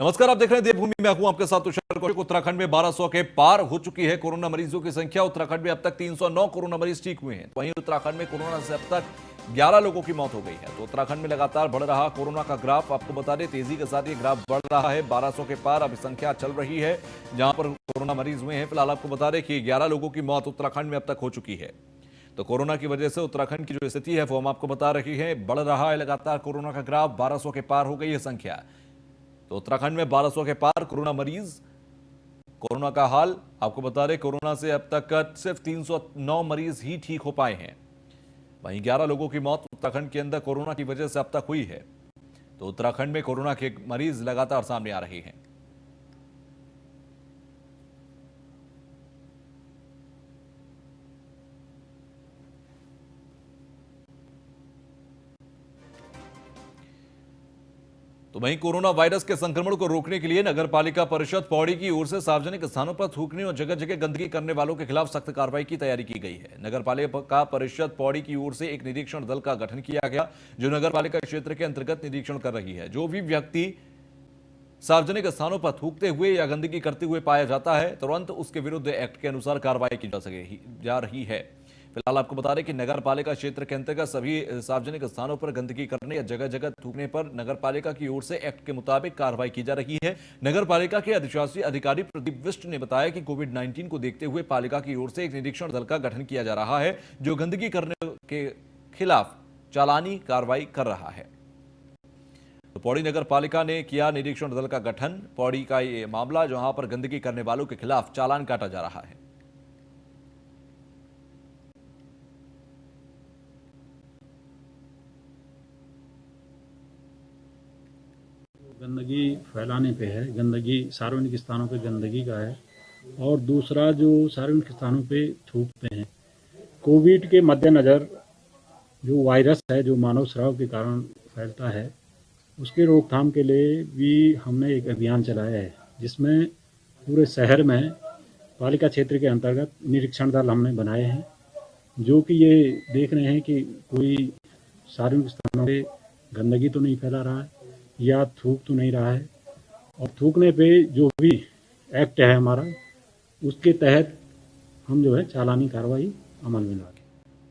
नमस्कार, आप देख रहे हैं देवभूमि। मैं हूं आपके साथ तुषार कौशिक। उत्तराखंड में 1200 के पार हो चुकी है कोरोना मरीजों की संख्या। उत्तराखंड में अब तक 309 कोरोना मरीज ठीक हुए हैं। वहीं उत्तराखंड में कोरोना से अब तक 11 लोगों की मौत हो गई है। तो उत्तराखंड में लगातार बढ़ रहा कोरोना का ग्राफ, आपको बता दें तेजी के साथ ये ग्राफ बढ़ रहा है। 1200 के पार अब संख्या चल रही है जहां पर कोरोना मरीज हुए हैं। फिलहाल आपको बता दें कि 11 लोगों की मौत उत्तराखंड में अब तक हो चुकी है। तो कोरोना की वजह से उत्तराखंड की जो स्थिति है वो हम आपको बता रही है। बढ़ रहा है लगातार कोरोना का ग्राफ, 1200 के पार हो गई है संख्या। तो उत्तराखंड में 1200 के पार कोरोना मरीज। कोरोना का हाल आपको बता रहे, कोरोना से अब तक सिर्फ 309 मरीज ही ठीक हो पाए हैं। वहीं 11 लोगों की मौत उत्तराखंड के अंदर कोरोना की वजह से अब तक हुई है। तो उत्तराखंड में कोरोना के मरीज लगातार सामने आ रहे हैं। तो वहीं कोरोना वायरस के संक्रमण को रोकने के लिए नगर पालिका परिषद पौड़ी की ओर से सार्वजनिक स्थानों पर थूकने और जगह जगह गंदगी करने वालों के खिलाफ सख्त कार्रवाई की तैयारी की गई है। नगर पालिका परिषद पौड़ी की ओर से एक निरीक्षण दल का गठन किया गया जो नगर पालिका क्षेत्र के अंतर्गत निरीक्षण कर रही है। जो भी व्यक्ति सार्वजनिक स्थानों पर थूकते हुए या गंदगी करते हुए पाया जाता है तुरंत उसके विरुद्ध एक्ट के अनुसार कार्रवाई की जा रही है। फिलहाल आपको बता दें कि नगर पालिका क्षेत्र के अंतर्गत सभी सार्वजनिक स्थानों पर गंदगी करने या जगह जगह थूकने पर नगर पालिका की ओर से एक्ट के मुताबिक कार्रवाई की जा रही है। नगर पालिका के अधिशासी अधिकारी प्रदीप बिष्ट ने बताया कि कोविड-19 को देखते हुए पालिका की ओर से एक निरीक्षण दल का गठन किया जा रहा है जो गंदगी करने के खिलाफ चालानी कार्रवाई कर रहा है। तो पौड़ी नगर पालिका ने किया निरीक्षण दल का गठन। पौड़ी का ये मामला जहां पर गंदगी करने वालों के खिलाफ चालान काटा जा रहा है। गंदगी फैलाने पे है, गंदगी सार्वजनिक स्थानों पे गंदगी का है। और दूसरा जो सार्वजनिक स्थानों पे थूकते हैं, कोविड के मद्देनज़र जो वायरस है जो मानव स्राव के कारण फैलता है उसके रोकथाम के लिए भी हमने एक अभियान चलाया है जिसमें पूरे शहर में पालिका क्षेत्र के अंतर्गत निरीक्षण दल हमने बनाए हैं जो कि ये देख रहे हैं कि कोई सार्वजनिक स्थानों पे गंदगी तो नहीं फैला रहा है या थूक तो नहीं रहा है। और थूकने पे जो भी एक्ट है हमारा उसके तहत हम जो है चालानी कार्रवाई अमल में लाएंगे।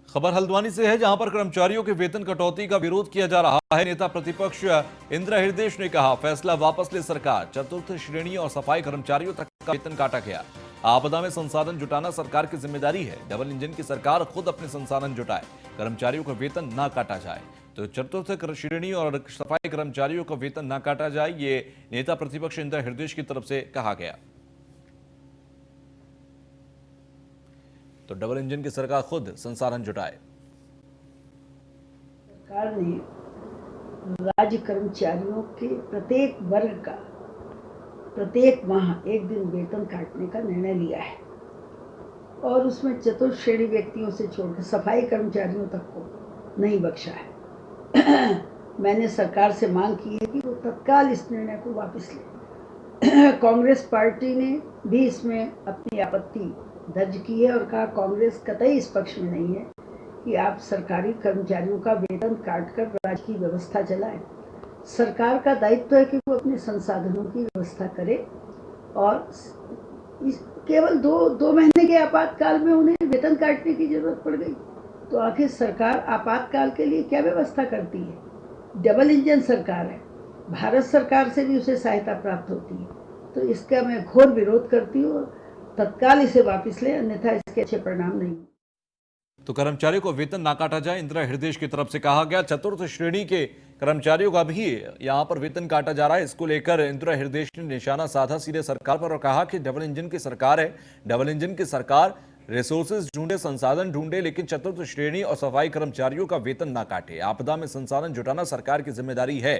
खबर हल्द्वानी से है जहां पर कर्मचारियों के वेतन कटौती का विरोध किया जा रहा है। नेता प्रतिपक्ष इंदिरा हृदय ने कहा फैसला वापस ले सरकार। चतुर्थ श्रेणी और सफाई कर्मचारियों तक का वेतन काटा गया। आपदा में संसाधन जुटाना सरकार की जिम्मेदारी है। डबल इंजन की सरकार खुद अपने संसाधन जुटाए, कर्मचारियों का वेतन ना काटा जाए। तो चतुर्थ श्रेणी और सफाई कर्मचारियों का वेतन ना काटा जाए, ये नेता प्रतिपक्ष इंदिरा हृदय की तरफ से कहा गया। तो डबल इंजन की सरकार खुद संसाधन जुटाए। सरकार ने राज्य कर्मचारियों के प्रत्येक वर्ग का प्रत्येक माह एक दिन वेतन काटने का निर्णय लिया है और उसमें चतुर्थ श्रेणी व्यक्तियों से छोड़कर सफाई कर्मचारियों तक को नहीं बख्शा है। मैंने सरकार से मांग की है कि वो तत्काल इस निर्णय को वापस ले। कांग्रेस पार्टी ने भी इसमें अपनी आपत्ति दर्ज की है और कहा कांग्रेस कतई इस पक्ष में नहीं है कि आप सरकारी कर्मचारियों का वेतन काटकर राज्य की व्यवस्था चलाएं। सरकार का दायित्व है कि वो अपने संसाधनों की व्यवस्था करे और केवल दो महीने के आपातकाल में उन्हें वेतन काटने की जरूरत पड़ गई तो आखिर सरकार आपातकाल के लिए क्या व्यवस्था करती है? डबल इंजन सरकार है, भारत सरकार से भी उसे सहायता प्राप्त होती है। तो इसका मैं घोर विरोध करती हूँ और तत्काल इसे वापस ले, अन्यथा इसके अच्छे परिणाम नहीं। तो कर्मचारियों को वेतन ना काटा जाए, इंदिरा हृदय की तरफ से कहा गया। चतुर्थ श्रेणी के कर्मचारियों का भी यहां पर वेतन काटा जा रहा है। इसको लेकर इंदिरा हृदय ने निशाना साधा सीधे सरकार पर और कहा कि डबल इंजन की सरकार है, डबल इंजन की सरकार रिसोर्सेज ढूंढे, संसाधन ढूंढे, लेकिन चतुर्थ श्रेणी और सफाई कर्मचारियों का वेतन ना काटे। आपदा में संसाधन जुटाना सरकार की जिम्मेदारी है।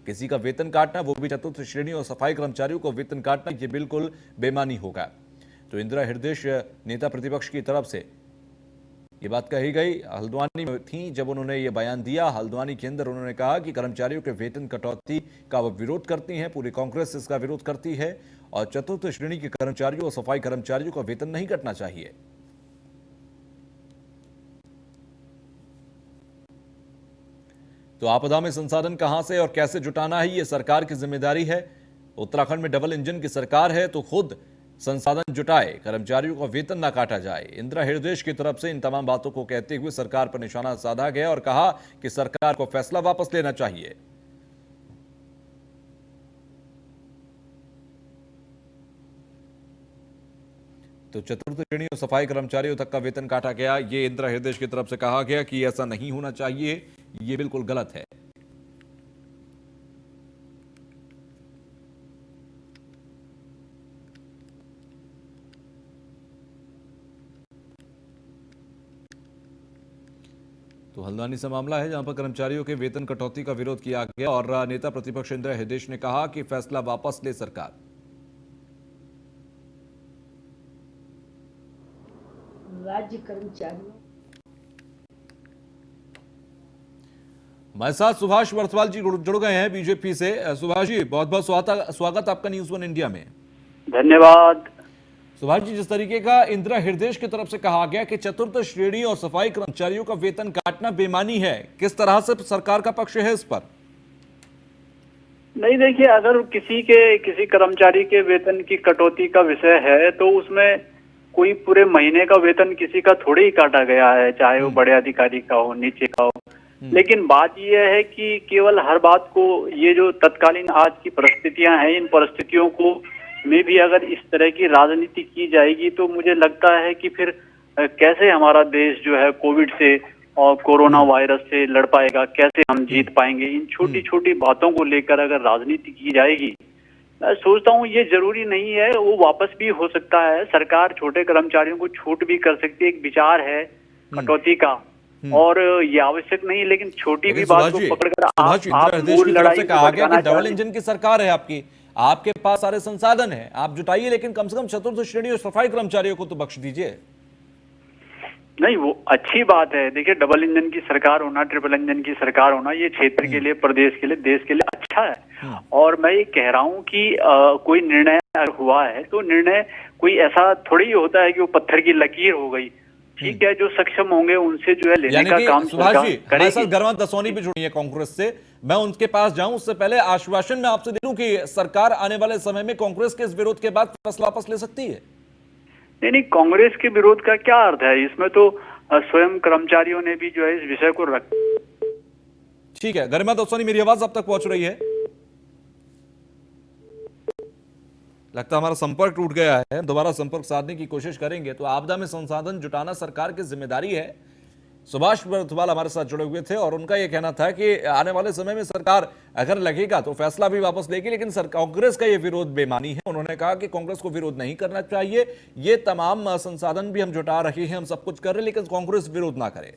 किसी का वेतन काटना, वो भी चतुर्थ श्रेणी और सफाई कर्मचारियों को वेतन काटना, ये बिल्कुल बेईमानी होगा। तो इंदिरा हृदय नेता प्रतिपक्ष की तरफ से ये बात कही गई। हल्द्वानी में थी जब उन्होंने ये बयान दिया। हल्द्वानी के अंदर उन्होंने कहा कि कर्मचारियों के वेतन कटौती का वो विरोध करती हैं, पूरी कांग्रेस इसका विरोध करती है और चतुर्थ श्रेणी के कर्मचारियों और सफाई कर्मचारियों का वेतन नहीं कटना चाहिए। तो आपदा में संसाधन कहां से और कैसे जुटाना है, ये सरकार की जिम्मेदारी है। उत्तराखंड में डबल इंजन की सरकार है तो खुद संसाधन जुटाए, कर्मचारियों का वेतन ना काटा जाए। इंदिरा हृदय की तरफ से इन तमाम बातों को कहते हुए सरकार पर निशाना साधा गया और कहा कि सरकार को फैसला वापस लेना चाहिए। तो चतुर्थ श्रेणी और सफाई कर्मचारियों तक का वेतन काटा गया। ये इंदिरा हृदय की तरफ से कहा गया कि ऐसा नहीं होना चाहिए, ये बिल्कुल गलत है। तो हल्द्वानी से मामला है जहां पर कर्मचारियों के वेतन कटौती का विरोध किया गया और नेता प्रतिपक्ष इंदिरा हृदय ने कहा कि फैसला वापस ले सरकार। राज्य कर्मचारियों हमारे साथ सुभाष बरसवाल जी जुड़ गए हैं बीजेपी से। सुभाष जी, बहुत बहुत स्वागत आपका न्यूज़ वन इंडिया में। धन्यवाद। सुभाष जी, जिस तरीके का इंदिरा हृदय की तरफ से कहा गया कि चतुर्थ श्रेणी और सफाई कर्मचारियों का वेतन काटना बेईमानी है, किस तरह से सरकार का पक्ष है इस पर? नहीं, देखिए, अगर किसी कर्मचारी के वेतन की कटौती का विषय है तो उसमें कोई पूरे महीने का वेतन किसी का थोड़े ही काटा गया है, चाहे वो बड़े अधिकारी का हो, नीचे का हो। लेकिन बात यह है कि केवल हर बात को, ये जो तत्कालीन आज की परिस्थितियां हैं, इन परिस्थितियों को में भी अगर इस तरह की राजनीति की जाएगी तो मुझे लगता है कि फिर कैसे हमारा देश जो है कोविड से और कोरोना वायरस से लड़ पाएगा, कैसे हम जीत पाएंगे। इन छोटी छोटी बातों को लेकर अगर राजनीति की जाएगी, मैं सोचता हूँ ये जरूरी नहीं है, वो वापस भी हो सकता है। सरकार छोटे कर्मचारियों को छूट भी कर सकती है, एक विचार है कटौती का, और ये आवश्यक नहीं, लेकिन छोटी भी बात को पकड़कर आप मूल लड़ाई कहा गया कि डबल इंजन की सरकार है आपके पास सारे संसाधन है, आप जुटाइए, लेकिन कम से कम चतुर्थ श्रेणी और सफाई कर्मचारियों को तो बख्श दीजिए। नहीं, वो अच्छी बात है। देखिए, डबल इंजन की सरकार होना, ट्रिपल इंजन की सरकार होना, ये क्षेत्र के लिए, प्रदेश के लिए, देश के लिए अच्छा है। और मैं ये कह रहा हूँ कि कोई निर्णय अगर हुआ है तो निर्णय कोई ऐसा थोड़ी होता है कि वो पत्थर की लकीर हो गई। ठीक है, जो सक्षम होंगे उनसे जो है लेने का काम सुभाष जी, हमारे साथ गरमा दसौनी भी जुड़ी है कांग्रेस से। मैं उनके पास जाऊं उससे पहले आश्वासन मैं आपसे दे दूं कि सरकार आने वाले समय में कांग्रेस के इस विरोध के बाद फैसला वापस ले सकती है। नहीं, कांग्रेस के विरोध का क्या अर्थ है? इसमें तो स्वयं कर्मचारियों ने भी जो है इस विषय को रख। ठीक है, गरिमा दसौनी, मेरी आवाज अब तक पहुंच रही है? लगता हमारा संपर्क टूट गया है, दोबारा संपर्क साधने की कोशिश करेंगे। तो आपदा में संसाधन जुटाना सरकार की जिम्मेदारी है। सुभाष बरसवाल हमारे साथ जुड़े हुए थे और उनका यह कहना था कि आने वाले समय में सरकार अगर लगेगा तो फैसला भी वापस लेगी, लेकिन कांग्रेस का यह विरोध बेमानी है। उन्होंने कहा कि कांग्रेस को विरोध नहीं करना चाहिए, ये तमाम संसाधन भी हम जुटा रहे हैं, हम सब कुछ कर रहे हैं, लेकिन कांग्रेस विरोध ना करे।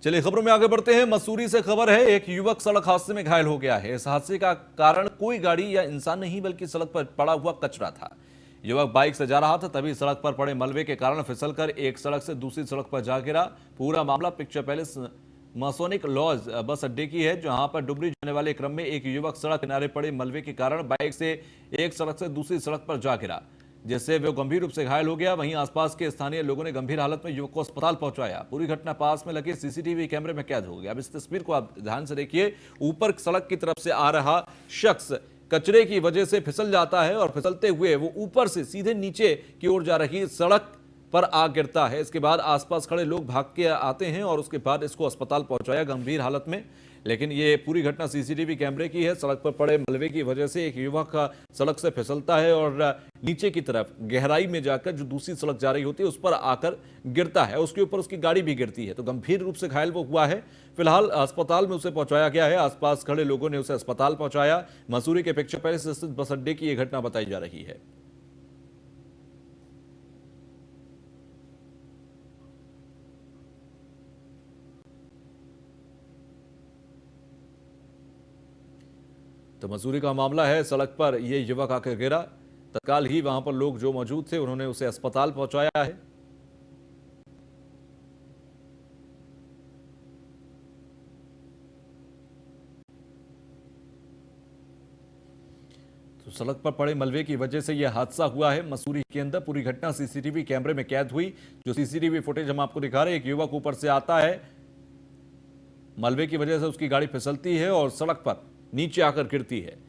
चलिए खबरों में आगे बढ़ते हैं। मसूरी से खबर है, एक युवक सड़क हादसे में घायल हो गया है। इस हादसे का कारण कोई गाड़ी या इंसान नहीं बल्कि सड़क पर पड़ा हुआ कचरा था। युवक बाइक से जा रहा था, तभी सड़क पर पड़े मलबे के कारण फिसलकर एक सड़क से दूसरी सड़क पर जा गिरा। पूरा मामला पिक्चर पैलेस मासोनिक लॉज बस अड्डे की है, जहां पर डुबरी जाने वाले क्रम में एक युवक सड़क किनारे पड़े मलबे के कारण बाइक से एक सड़क से दूसरी सड़क पर जा गिरा, जिससे वे गंभीर रूप से घायल हो गया। वहीं आसपास के स्थानीय लोगों ने गंभीर हालत में युवक को अस्पताल पहुंचाया। पूरी घटना पास में लगे सीसीटीवी कैमरे में कैद हो गया। अब इस तस्वीर को आप ध्यान से देखिए। ऊपर सड़क की तरफ से आ रहा शख्स कचरे की वजह से फिसल जाता है और फिसलते हुए वो ऊपर से सीधे नीचे की ओर जा रही सड़क पर आ गिरता है। इसके बाद आसपास खड़े लोग भाग के आते हैं और उसके बाद इसको अस्पताल पहुंचाया गंभीर हालत में। लेकिन ये पूरी घटना सीसीटीवी कैमरे की है। सड़क पर पड़े मलबे की वजह से एक युवक सड़क से फिसलता है और नीचे की तरफ गहराई में जाकर जो दूसरी सड़क जा रही होती है उस पर आकर गिरता है। उसके ऊपर उसकी गाड़ी भी गिरती है, तो गंभीर रूप से घायल वो हुआ है। फिलहाल अस्पताल में उसे पहुंचाया गया है। आसपास खड़े लोगों ने उसे अस्पताल पहुंचाया। मसूरी के पिक्चर पैलेस स्थित बस अड्डे की यह घटना बताई जा रही है। तो मसूरी का मामला है, सड़क पर यह युवक आकर गिरा। तत्काल ही वहां पर लोग जो मौजूद थे उन्होंने उसे अस्पताल पहुंचाया है। तो सड़क पर पड़े मलबे की वजह से यह हादसा हुआ है मसूरी के अंदर। पूरी घटना सीसीटीवी कैमरे में कैद हुई। जो सीसीटीवी फुटेज हम आपको दिखा रहे हैं, एक युवक ऊपर से आता है मलबे की वजह से उसकी गाड़ी फिसलती है और सड़क पर नीचे आकर गिरती है।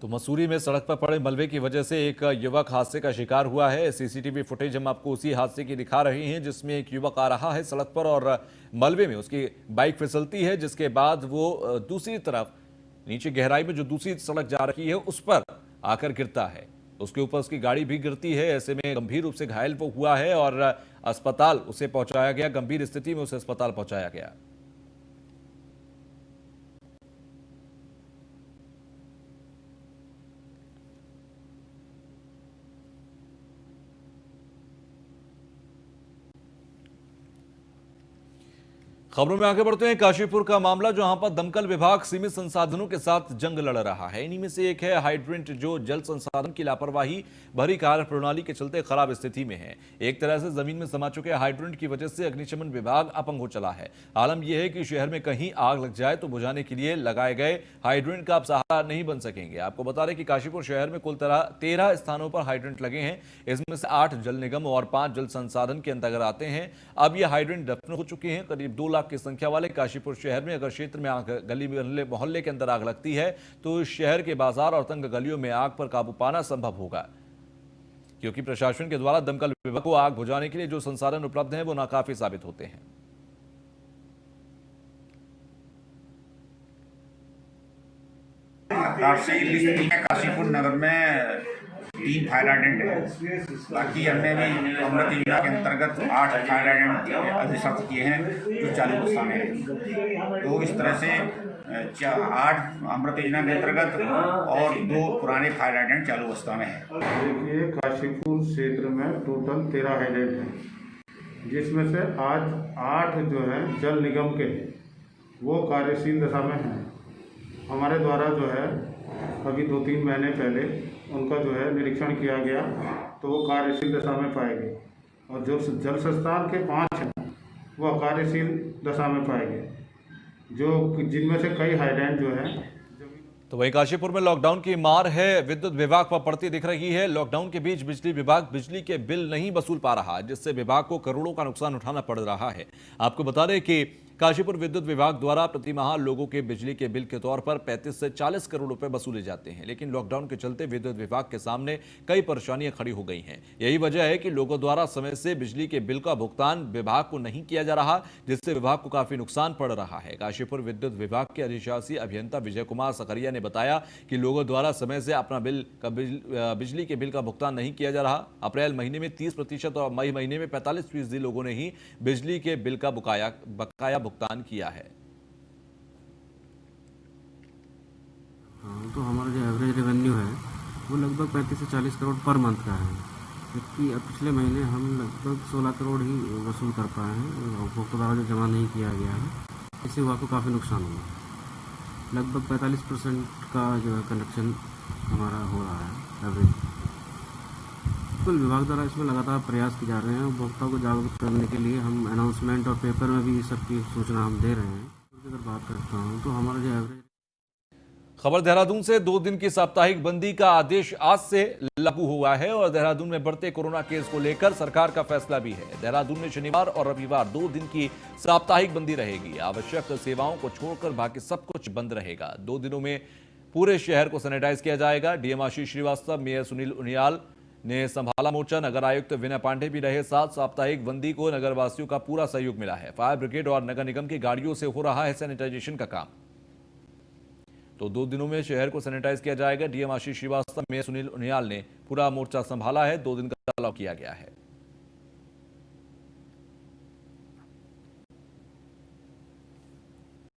तो मसूरी में सड़क पर पड़े मलबे की वजह से एक युवक हादसे का शिकार हुआ है। सीसीटीवी फुटेज हम आपको उसी हादसे की दिखा रहे हैं, जिसमें एक युवक आ रहा है सड़क पर और मलबे में उसकी बाइक फिसलती है, जिसके बाद वो दूसरी तरफ नीचे गहराई में जो दूसरी सड़क जा रही है उस पर आकर गिरता है। उसके ऊपर उसकी गाड़ी भी गिरती है। ऐसे में गंभीर रूप से घायल वो हुआ है और अस्पताल उसे पहुंचाया गया, गंभीर स्थिति में उसे अस्पताल पहुंचाया गया। खबरों में आगे बढ़ते हैं। काशीपुर का मामला, जहां पर दमकल विभाग सीमित संसाधनों के साथ जंग लड़ रहा है। इन्हीं में से एक है हाइड्रेंट, जो जल संसाधन की लापरवाही भरी कार्य प्रणाली के चलते खराब स्थिति में है। एक तरह से जमीन में समा चुके हाइड्रेंट की वजह से अग्निशमन विभाग अपंग हो चला है। आलम यह है कि शहर में कहीं आग लग जाए तो बुझाने के लिए लगाए गए हाइड्रेंट का अब सहारा नहीं बन सकेंगे। आपको बता दें कि काशीपुर शहर में कुल 13 स्थानों पर हाइड्रेंट लगे हैं। इसमें से 8 जल निगम और 5 जल संसाधन के अंतर्गत आते हैं। अब ये हाइड्रेंट दफन हो चुके हैं। करीब 2 लाख की संख्या वाले काशीपुर शहर में अगर क्षेत्र में आग, गली मोहल्ले के अंदर आग लगती है तो शहर के बाजार और तंग गलियों में आग पर काबू पाना संभव होगा, क्योंकि प्रशासन के द्वारा दमकल विभाग को आग बुझाने के लिए जो संसाधन उपलब्ध हैं वो नाकाफी साबित होते हैं। काशीपुर नगर में 3 फायर हाइड्रेंट है। बाकी हमने भी अमृत योजना के अंतर्गत 8 फायर हाइड्रेंट अधिशत किए हैं जो चालू अवस्था में है। तो इस तरह से 8 अमृत योजना के अंतर्गत और 2 पुराने फायर हाइड्रेंट चालू अवस्था में है। देखिए, काशीपुर क्षेत्र में टोटल 13 हाइड्रेंट हैं, जिसमें से आज 8 जो है जल निगम के वो कार्यशील दशा में हैं। हमारे द्वारा जो है अभी 2-3 महीने पहले उनका जो है निरीक्षण किया गया तो वो कार्यशील दशा में पाए गए, और जो जल संस्थान के 5 हैं वो अकार्यशील दशा में पाए गए, जो जिनमें से कई हाइड्रेंट जो है। तो वहीं काशीपुर में लॉकडाउन की मार है विद्युत विभाग पर पड़ती दिख रही है। लॉकडाउन के बीच बिजली विभाग बिजली के बिल नहीं वसूल पा रहा, जिससे विभाग को करोड़ों का नुकसान उठाना पड़ रहा है। आपको बता दें कि काशीपुर विद्युत विभाग द्वारा प्रति माह लोगों के बिजली के बिल के तौर पर 35 से 40 करोड़ रुपए वसूले जाते हैं, लेकिन लॉकडाउन के चलते विद्युत विभाग के सामने कई परेशानियां खड़ी हो गई हैं। यही वजह है कि लोगों द्वारा समय से बिजली के बिल का भुगतान विभाग को नहीं किया जा रहा, जिससे विभाग को काफी नुकसान पड़ रहा है। काशीपुर विद्युत विभाग के अधिशासी अभियंता विजय कुमार सकरिया ने बताया कि लोगों द्वारा समय से अपना बिजली के बिल का भुगतान नहीं किया जा रहा। अप्रैल महीने में 30% और मई महीने में 45% लोगों ने ही बिजली के बिल का बकाया भुगतान किया है। हाँ, तो हमारा जो एवरेज रेवेन्यू है वो लगभग 35 से 40 करोड़ पर मंथ का है, जबकि पिछले महीने हम लगभग 16 करोड़ ही वसूल कर पाए हैं। उपभोक्ता द्वारा जो जमा नहीं किया गया है, इससे हुआ को काफ़ी नुकसान हुआ। लगभग 45% का जो है कनेक्शन हमारा हो रहा है एवरेज। कुल विभाग द्वारा इसमें लगातार प्रयास किए जा रहे हैं। उपभोक्ताओं को जागरूक करने के लिए हम अनाउंसमेंट और पेपर में भी सबकी सूचना हम दे रहे हैं। अगर बात करता हूँ तो हमारा जो एवरेज। खबर देहरादून से 2 दिन की साप्ताहिक बंदी का आदेश आज से लागू हुआ है और देहरादून में बढ़ते कोरोना केस को लेकर सरकार का फैसला भी है। देहरादून में शनिवार और रविवार 2 दिन की साप्ताहिक बंदी रहेगी। आवश्यक सेवाओं को छोड़कर बाकी सब कुछ बंद रहेगा। 2 दिनों में पूरे शहर को सैनिटाइज किया जाएगा। डीएम आशीष श्रीवास्तव, मेयर सुनील उनियाल ने संभाला मोर्चा। नगर आयुक्त विनय पांडे भी रहे साथ। साप्ताहिक बंदी को नगरवासियों का पूरा सहयोग मिला है। फायर ब्रिगेड और नगर निगम की गाड़ियों से हो रहा है सैनिटाइजेशन का काम। तो 2 दिनों में शहर को सैनिटाइज किया जाएगा। डीएम आशीष श्रीवास्तव, मेयर सुनील उनियाल ने पूरा मोर्चा संभाला है। 2 दिन का अलाउ किया गया है।